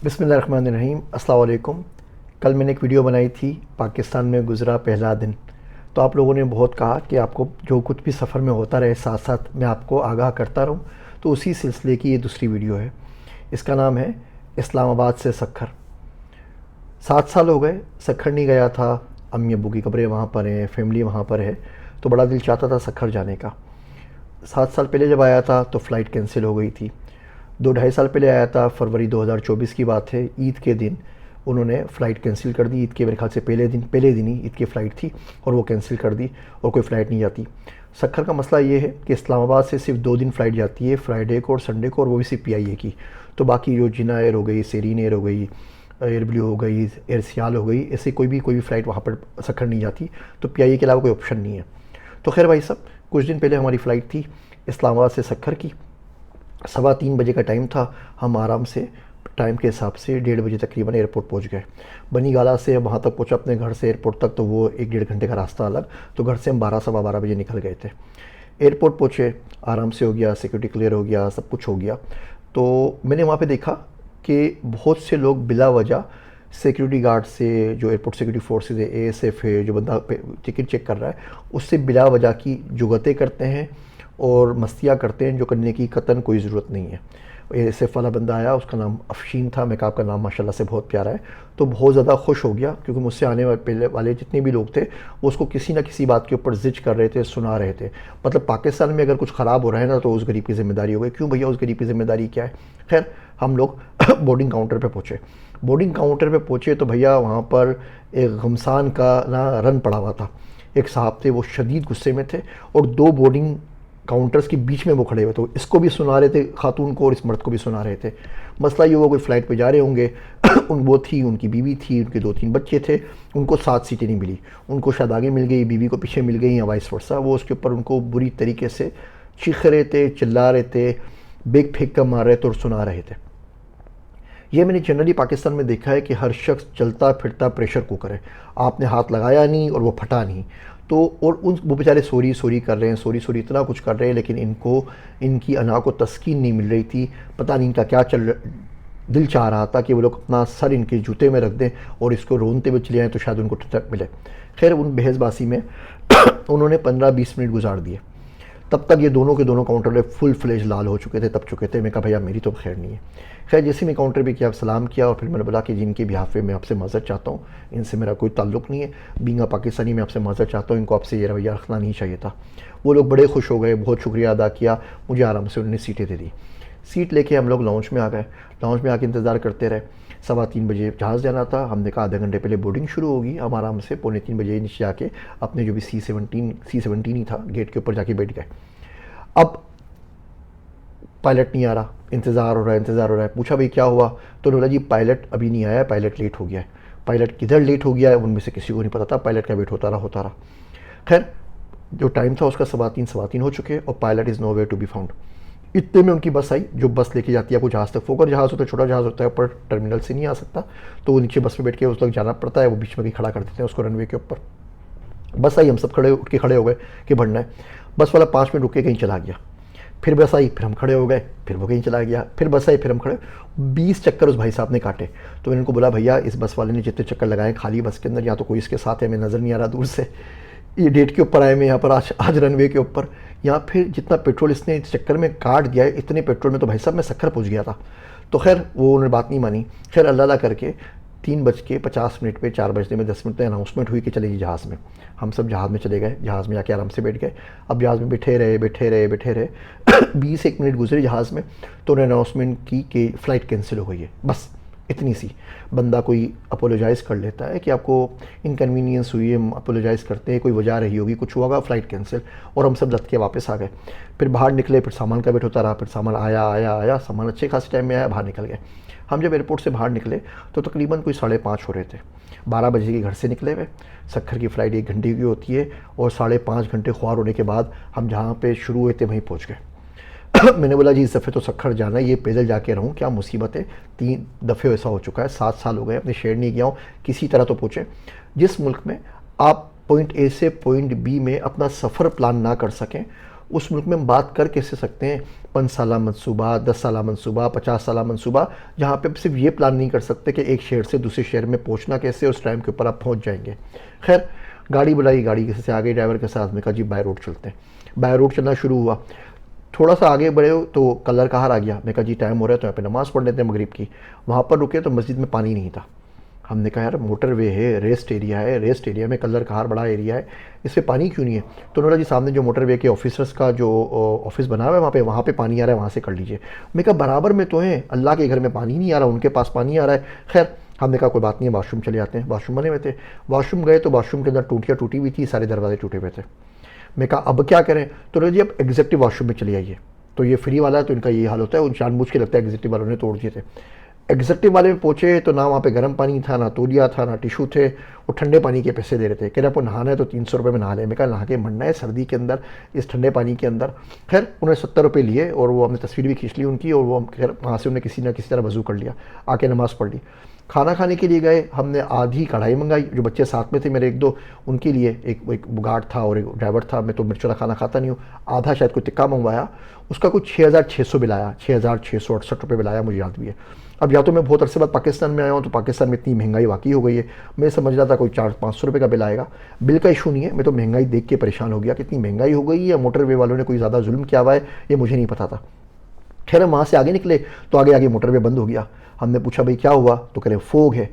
बिस्मिल्लाहिर्रहमानिर्रहीम। अस्सलाम वालेकुम। कल मैंने एक वीडियो बनाई थी पाकिस्तान में गुज़रा पहला दिन। तो आप लोगों ने बहुत कहा कि आपको जो कुछ भी सफ़र में होता रहे साथ साथ मैं आपको आगाह करता रहूं, तो उसी सिलसिले की ये दूसरी वीडियो है। इसका नाम है इस्लामाबाद से सखर। 7 साल हो गए सखर नहीं गया था। अम्मी अब्बू की कब्रें वहाँ पर हैं, फैमिली वहाँ पर है, तो बड़ा दिल चाहता था सखर जाने का। 7 साल पहले जब आया था तो फ़्लाइट कैंसिल हो गई थी। 2 ढाई साल पहले आया था, फरवरी 2024 की बात है। ईद के दिन उन्होंने फ़्लाइट कैंसिल कर दी। ईद के मेरे ख्याल से पहले दिन ही ईद की फ़्लाइट थी और वो कैंसिल कर दी और कोई फ़्लाइट नहीं जाती। सखर का मसला ये है कि इस्लामाबाद से सिर्फ 2 दिन फ़्लाइट जाती है, फ्राइडे को और संडे को, और वो भी सिर्फ PIA की। तो बाकी जो जिना एयर हो गई, सेरीन एयर हो गई, एयर ब्लू हो गई, एयर सियाल हो गई, ऐसे कोई भी फ़्लाइट वहाँ पर सखर नहीं जाती। तो PIA के अलावा कोई ऑप्शन नहीं है। तो खैर भाई साहब, कुछ दिन पहले हमारी फ़्लाइट थी इस्लामाबाद से सखर की। 3:15 का टाइम था। हम आराम से टाइम के हिसाब से 1:30 बजे तकरीबन एयरपोर्ट पहुंच गए। बनी गाला से वहाँ तक पहुँचा अपने घर से एयरपोर्ट तक, तो वो 1 डेढ़ घंटे का रास्ता अलग। तो घर से हम 12 सवा 12 बजे निकल गए थे। एयरपोर्ट पहुँचे, आराम से हो गया, सिक्योरिटी क्लियर हो गया, सब कुछ हो गया। तो मैंने वहाँ पे देखा कि बहुत से लोग बिला वजह सिक्योरिटी गार्ड से, जो एयरपोर्ट सिक्योरिटी फोर्सेज है, ASF है, जो बंदा टिकट चेक कर रहा है, उससे बिला वजह की जुगतें करते हैं और मस्तियाँ करते हैं, जो करने की कतन कोई ज़रूरत नहीं है। ASF वाला बंदा आया, उसका नाम अफशीन था। मैं कहा आपका नाम माशाल्लाह से बहुत प्यारा है। तो बहुत ज़्यादा खुश हो गया, क्योंकि मुझसे आने वाले जितने भी लोग थे वो उसको किसी ना किसी बात के ऊपर जिज कर रहे थे, सुना रहे थे। मतलब पाकिस्तान में अगर कुछ ख़राब हो रहा है ना, तो उस गरीब की ज़िम्मेदारी हो गई। क्यों भैया, उस गरीब की ज़िम्मेदारी क्या है? खैर, हम लोग बोर्डिंग काउंटर पे पहुँचे। बोर्डिंग काउंटर पे पहुँचे तो भैया वहाँ पर एक गमसान का ना रन पड़ा हुआ था। एक साहब थे, वो शदीद गुस्से में थे और 2 बोर्डिंग काउंटर्स के बीच में वो खड़े हुए थे। इसको भी सुना रहे थे खातून को और इस मर्द को भी सुना रहे थे। मसला ये हुआ, कोई फ़्लाइट पे जा रहे होंगे वो थी, उनकी बीवी थी, उनके 2-3 बच्चे थे। उनको 7 सीटें नहीं मिली। उनको शायद आगे मिल गई, बीवी को पीछे मिल गई, या वाइस वर्सा। वो उसके ऊपर उनको बुरी तरीके से चीख रहे थे, चिल्ला रहे थे, बेग फेंक कर मार रहे थे और सुना रहे थे। ये मैंने जनरली पाकिस्तान में देखा है कि हर शख्स चलता फिरता प्रेशर कुकर है। आपने हाथ लगाया नहीं और वो फटा नहीं। तो और वो बेचारे सॉरी सॉरी कर रहे हैं, सॉरी सॉरी इतना कुछ कर रहे हैं, लेकिन इनको, इनकी अना को तस्कीन नहीं मिल रही थी। पता नहीं इनका क्या दिल चाह रहा था कि वो लोग अपना सर इनके जूते में रख दें और इसको रोनते हुए चले आएँ, तो शायद उनको ठंडक मिले। खैर, उन बहसबासी में उन्होंने 15-20 मिनट गुजार दिए। तब तक ये दोनों के दोनों काउंटर पे फुल फ्लेज लाल हो चुके थे, तब चुके थे। मैं कहा भैया मेरी तो खैर नहीं है। खैर, जैसे मैं काउंटर पे किया, सलाम किया और फिर मैंने बोला कि जिनके बिहाफ पे मैं आपसे माज़रत चाहता हूँ, इनसे मेरा कोई ताल्लुक़ नहीं है, बींगा पाकिस्तानी मैं आपसे माज़रत चाहता हूँ, इनको आपसे ये रवैया रखना नहीं चाहिए था। वो लोग बड़े खुश हो गए, बहुत शुक्रिया अदा किया, मुझे आराम से उन्होंने सीटें दे दी। सीट लेके हम लोग लाउंज में आ गए। लाउंज में आके इंतज़ार करते रहे। 3:15 बजे जहाज़ जाना था। हमने कहा आधे घंटे पहले बोर्डिंग शुरू होगी, हम आराम से 2:45 बजे नीचे आके अपने जो भी C-17 ही था, गेट के ऊपर जाके बैठ गए। अब पायलट नहीं आ रहा, इंतज़ार हो रहा है। पूछा भाई क्या हुआ? तो बोला जी पायलट अभी नहीं आया, पायलट लेट हो गया है। पायलट किधर लेट हो गया है उनमें से किसी को नहीं पता था। पायलट का वेट होता रहा। खैर, जो टाइम था उसका 3:15 हो चुके और pilot is no way to be found. इतने में उनकी बस आई, जो बस लेके जाती है आपको जहाज़ तक। फोकर जहाज़ होता है, छोटा जहाज़ होता है, ऊपर टर्मिनल से नहीं आ सकता, तो वो नीचे बस में बैठ के उस तक जाना पड़ता है। वो बीच में कहीं खड़ा कर देते हैं उसको रनवे के ऊपर। बस आई, हम सब उठ के खड़े हो गए कि बढ़ना है। बस वाला 5 मिनट रुक के कहीं चला गया। फिर बस आई, फिर हम खड़े हो गए, फिर वो कहीं चला गया। फिर बस आई, फिर हम खड़े। 20 चक्कर उस भाई साहब ने काटे। तो मैंने उनको बोला भैया इस बस वाले ने जितने चक्कर लगाए खाली बस के अंदर, या तो कोई इसके साथ है, हमें नज़र नहीं आ रहा दूर से। ये डेट के ऊपर आए मैं यहाँ पर आज रनवे के ऊपर, यहाँ फिर जितना पेट्रोल इसने इस चक्कर में काट दिया है, इतने पेट्रोल में तो भाई साहब मैं सखर पहुँच गया था। तो खैर वो उन्होंने बात नहीं मानी। खैर अल्लाह करके 3:50 पे 4:10 तक अनाउंसमेंट हुई कि चलेगी जहाज़ में। हम सब जहाज़ में चले गए, जहाज़ में जाके आराम से बैठ गए। अब जहाज़ में बैठे रहे 20-1 मिनट गुजरे जहाज़ में, तो उन्होंने अनाउंसमेंट की कि फ़्लाइट कैंसिल हो गई है। बस इतनी सी। बंदा कोई अपोलोजाइज़ कर लेता है कि आपको इनकन्वीनियंस हुई है, हम अपोलोजाइज़ करते हैं, कोई वजह रही होगी, कुछ हुआ होगा, फ़्लाइट कैंसिल। और हम सब लद के वापस आ गए। फिर बाहर निकले, फिर सामान का वेट होता रहा, फिर सामान आया, सामान अच्छे खासे टाइम में आया, बाहर निकल गए। हम जब एयरपोर्ट से बाहर निकले तो तकरीबन कोई 5:30 हो रहे थे। 12 बजे के घर से निकले हुए। सखर की फ़्लाइट 1 घंटे की होती है और 5:30 घंटे ख्वार होने के बाद हम जहाँ पे शुरू हुए थे वहीं पहुँच गए। मैंने बोला जी इस दफ़े तो सखर जाना है, ये पैदल जाके रहूँ, क्या मुसीबत है। 3 दफ़े ऐसा हो चुका है, 7 साल हो गए, अपने शहर नहीं गया हूँ, किसी तरह तो पहुँचे। जिस मुल्क में आप पॉइंट A से पॉइंट B में अपना सफ़र प्लान ना कर सकें, उस मुल्क में हम बात कर कैसे सकते हैं 5 साला मनसूबा, 10 साला मनसूबा, 50 साला मनसूबा, जहाँ पे सिर्फ ये प्लान नहीं कर सकते कि एक शहर से दूसरे शहर में पहुँचना कैसे, उस टाइम के ऊपर आप पहुँच जाएंगे। खैर गाड़ी बुलाई, गाड़ी किसी से आगे ड्राइवर के साथ में कहा जी बाय रोड चलते हैं। बाय रोड चलना शुरू हुआ, थोड़ा सा आगे बढ़े तो कलर कहार आ गया। मैं कहा जी टाइम हो रहा है तो यहाँ पे नमाज़ पढ़ लेते हैं मगरिब की। वहाँ पर रुके तो मस्जिद में पानी नहीं था। हमने कहा यार मोटरवे है, रेस्ट एरिया है, रेस्ट एरिया में कलर कहार बड़ा एरिया है, इसमें पानी क्यों नहीं है? तो उन्होंने जी सामने जो मोटरवे के ऑफिसर्स का जो ऑफिस बना हुआ है वहाँ पे पानी आ रहा है, वहाँ से कर लीजिए। मैं कहा बराबर में तो है, अल्लाह के घर में पानी नहीं आ रहा, उनके पास पानी आ रहा है। खैर हमने कहा कोई बात नहीं है, वाशरूम चले जाते हैं। वाशरूम बने हुए थे, वाशरूम गए तो वाशरूम के अंदर टूटियाँ टूटी हुई थी, सारे दरवाजे टूटे हुए थे। मैं कहा अब क्या करें? तो जी अब एग्जेक्टिव वाशरूम में चले आइए। तो ये फ्री वाला है तो इनका ये हाल होता है, उन जानबूझ के लगता है एग्जेक्टिव वालों ने तोड़ दिए थे। एग्जेक्टिव वाले में पहुँचे तो ना वहाँ पे गर्म पानी था, ना तौलिया था, ना टिशू थे, वो ठंडे पानी के पैसे दे रहे थे। कह रहे आपको नहाना है तो 300 रुपये में नहा ले। मैं कहा नहा के मरना है सर्दी के अंदर इस ठंडे पानी के अंदर। खैर उन्होंने 70 रुपये लिए और वो हमने तस्वीर भी खींच ली उनकी, और वो खैर वहाँ से उन्होंने किसी ना किसी तरह वज़ू कर लिया, आके नमाज़ पढ़ ली। खाना खाने के लिए गए, हमने आधी कढ़ाई मंगाई, जो बच्चे साथ में थे मेरे एक दो, उनके लिए एक गार्ड था और एक ड्राइवर था। मैं तो मिर्च वाला खाना खाता नहीं हूँ। आधा शायद कोई टिक्का मंगवाया, उसका कुछ 6,600 बिल आया, 6,668 रुपये बिल आया, मुझे याद भी है। अब या तो मैं बहुत अरसे बाद पाकिस्तान में आया हूँ तो पाकिस्तान में इतनी महंगाई वाकई हो गई है, मैं समझ रहा था कोई 400-500 रुपये का बिल आएगा। बिल का इशू नहीं है, मैं तो महंगाई देख के परेशान हो गया कि इतनी महंगाई हो गई है, मोटरवे वालों ने कोई ज़्यादा जुल्म किया हुआ है, ये मुझे नहीं पता था। खैर हम वहाँ से आगे निकले तो आगे आगे मोटरवे बंद हो गया। हमने पूछा भाई क्या हुआ? तो कह रहे फोग है।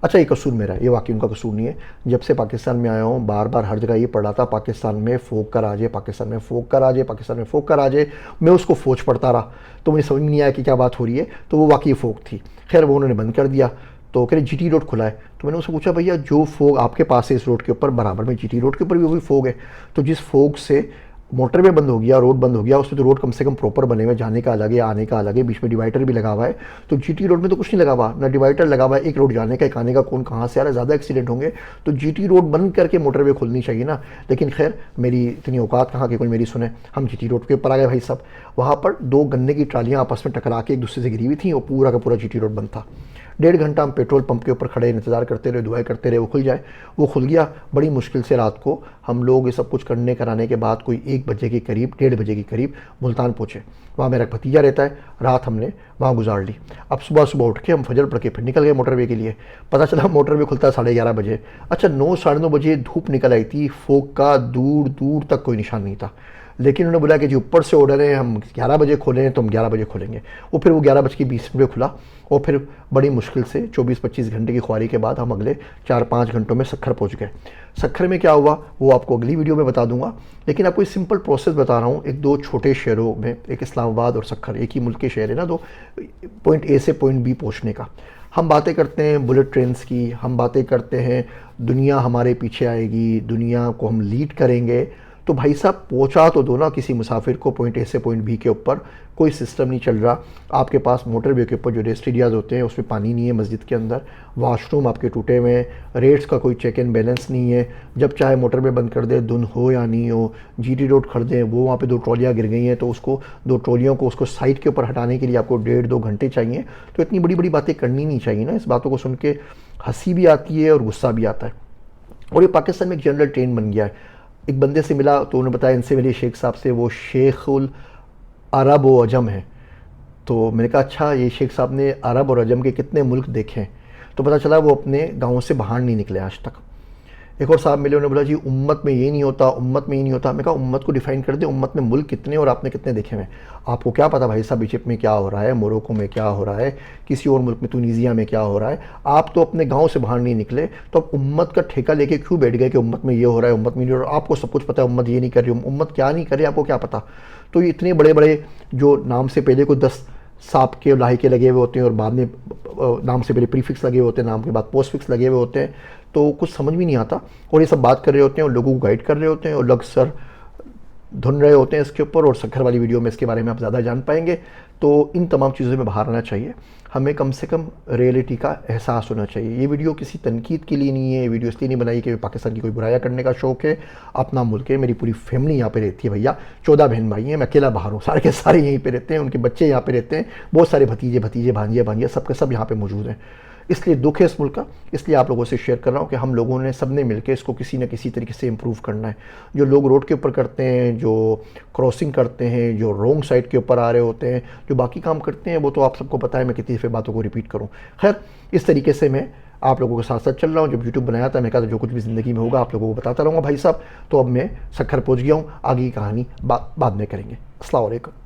अच्छा ये कसूर मेरा है, ये वाकई उनका कसूर नहीं है। जब से पाकिस्तान में आया हूँ बार बार हर जगह ये पढ़ रहा था पाकिस्तान में फोग का राज है, पाकिस्तान में फोग का राज है, पाकिस्तान में फोग का राज है। मैं उसको फौज पढ़ता रहा तो मुझे समझ में नहीं आया कि क्या बात हो रही है, तो वो वाकई फोग थी। खैर वो उन्होंने बंद कर दिया। तो कह रहे जीटी रोड खुला है। तो मैंने उससे पूछा भैया जो फोग आपके पास है इस रोड के ऊपर, बराबर में जीटी रोड के ऊपर भी वही फोग है, तो जिस फोग से मोटरवे बंद हो गया, रोड बंद हो गया, उसमें तो रोड कम से कम प्रॉपर बने हुए, जाने का अलग है, आने का अलग है, बीच में डिवाइडर भी लगा हुआ है। तो जीटी रोड में तो कुछ नहीं लगा हुआ, ना डिवाइडर लगा हुआ है, एक रोड जाने का एक आने का, कौन कहाँ से आ रहा है, ज़्यादा एक्सीडेंट होंगे। तो जीटी रोड बंद करके मोटरवे खोलनी चाहिए ना। लेकिन खैर मेरी इतनी औकात कहाँ कि कोई मेरी सुने। हम जीटी रोड के ऊपर आ गए भाई साहब। वहाँ पर 2 गन्ने की ट्रालियाँ आपस में टकरा के एक दूसरे से गिरी हुई थी और पूरा का पूरा जीटी रोड बंद था। 1.5 घंटा हम पेट्रोल पंप के ऊपर खड़े इंतज़ार करते रहे, दुआएं करते रहे वो खुल जाए। वो खुल गया बड़ी मुश्किल से। रात को हम लोग ये सब कुछ करने कराने के बाद कोई 1 बजे के करीब, 1:30 बजे के करीब मुल्तान पहुँचे। वहाँ मेरा भतीजा रहता है, रात हमने वहाँ गुजार ली। अब सुबह सुबह उठ के हम फजर पढ़ के फिर निकल गए मोटरवे के लिए। पता चला मोटरवे खुलता है 11:30 बजे। अच्छा 9 साढ़े 9 बजे धूप निकल आई थी, फोग का दूर दूर तक कोई निशान नहीं था। लेकिन उन्होंने बोला कि जी ऊपर से ऑर्डर है, हम 11 बजे खोलें तो हम 11 बजे खोलेंगे। वो फिर वो 11:20 पे खुला और फिर बड़ी मुश्किल से 24-25 घंटे की ख्वारी के बाद हम अगले 4-5 घंटों में सखर पहुंच गए। सखर में क्या हुआ वो आपको अगली वीडियो में बता दूंगा, लेकिन आपको इस सिंपल प्रोसेस बता रहा हूँ। एक 2 छोटे शहरों में, एक इस्लामाबाद और सखर, एक ही मुल्क के शहर है ना, 2 पॉइंट ए से पॉइंट बी पहुँचने का। हम बातें करते हैं बुलेट ट्रेन्स की, हम बातें करते हैं दुनिया हमारे पीछे आएगी, दुनिया को हम लीड करेंगे। तो भाई साहब पहुंचा तो दो ना किसी मुसाफिर को पॉइंट ए से पॉइंट बी के ऊपर। कोई सिस्टम नहीं चल रहा। आपके पास मोटरवे के ऊपर जो रेस्ट एरियाज होते हैं उसमें पानी नहीं है, मस्जिद के अंदर वाशरूम आपके टूटे हुए हैं, रेट्स का कोई चेक एंड बैलेंस नहीं है। जब चाहे मोटरवे बंद कर दे, धुंध हो या नहीं हो। जीटी रोड खड़ दें, वो वहाँ पे 2 ट्रॉलियाँ गिर गई हैं तो उसको 2 ट्रॉलियों को उसको साइड के ऊपर हटाने के लिए आपको 1.5-2 घंटे चाहिए। तो इतनी बड़ी बड़ी बातें करनी नहीं चाहिए ना। इस बातों को सुन के हंसी भी आती है और गुस्सा भी आता है। और ये पाकिस्तान में एक जनरल ट्रेंड बन गया है। एक बंदे से मिला तो उन्होंने बताया इनसे मिले शेख साहब से, वो शेखुल अरब व अजम है। तो मैंने कहा अच्छा ये शेख साहब ने अरब और अजम के कितने मुल्क देखे हैं? तो पता चला वो अपने गाँव से बाहर नहीं निकले आज तक। एक और साहब मिले, उन्होंने बोला जी उम्मत में ये नहीं होता, उम्मत में ये नहीं होता। मैं कहा उम्मत को डिफाइन कर दे, उम्मत में मुल्क कितने और आपने कितने देखे हुए? आपको क्या पता भाई साहब इजिप्ट में क्या हो रहा है, मोरक्को में क्या हो रहा है, किसी और मुल्क में तुनीजिया में क्या हो रहा है? आप तो अपने गांव से बाहर नहीं निकले, तो आप उम्मत का ठेका लेके क्यों बैठ गए कि उम्मत में ये हो रहा है, उम्मत में नहीं हो रहा है? आपको सब कुछ पता है उम्मत ये नहीं कर रही, उम्मत क्या नहीं कर रही, आपको क्या पता? तो ये इतने बड़े बड़े जो नाम से पहले कोई 10 सांप के लाही के लगे हुए होते हैं और बाद में नाम से पहले प्रीफिक्स लगे हुए होते हैं, नाम के बाद पोस्टफिक्स लगे हुए होते हैं, तो कुछ समझ भी नहीं आता। और ये सब बात कर रहे होते हैं और लोगों को गाइड कर रहे होते हैं और लोग सर धुन रहे होते हैं इसके ऊपर। और सखर वाली वीडियो में इसके बारे में आप ज़्यादा जान पाएंगे। तो इन तमाम चीज़ों में बाहर आना चाहिए। हमें कम से कम रियलिटी का एहसास होना चाहिए। ये वीडियो किसी तनकीद के लिए नहीं है, ये वीडियो इसलिए नहीं बनाई कि पाकिस्तान की कोई बुराया करने का शौक़ है। अपना मुल्क है, मेरी पूरी फैमिली यहाँ पे रहती है भैया, 14 बहन भाई हैं, मैं अकेला बाहर हूँ, सारे के सारे यहीं पे रहते हैं, उनके बच्चे यहाँ पे रहते हैं, बहुत सारे भतीजे भतीजे भांजे भांजिया सब के सब यहाँ पे मौजूद हैं। इसलिए दुख है इस मुल्क का, इसलिए आप लोगों से शेयर कर रहा हूँ कि हम लोगों ने सब ने मिलकर इसको किसी न किसी तरीके से इम्प्रूव करना है। जो लोग रोड के ऊपर करते हैं, जो क्रॉसिंग करते हैं, जो रॉन्ग साइड के ऊपर आ रहे होते हैं, जो बाकी काम करते हैं, वो तो आप सबको पता है, मैं कितनी फिर बातों को रिपीट करूँ। खैर, इस तरीके से मैं आप लोगों के साथ साथ चल रहा हूँ। जब यूट्यूब बनाया था मैं कहा था जो कुछ भी ज़िंदगी में होगा आप लोगों को बताता रहूँगा भाई साहब। तो अब मैं सखर पहुँच गया हूँ, आगे की कहानी बाद में करेंगे। अस्सलाम वालेकुम।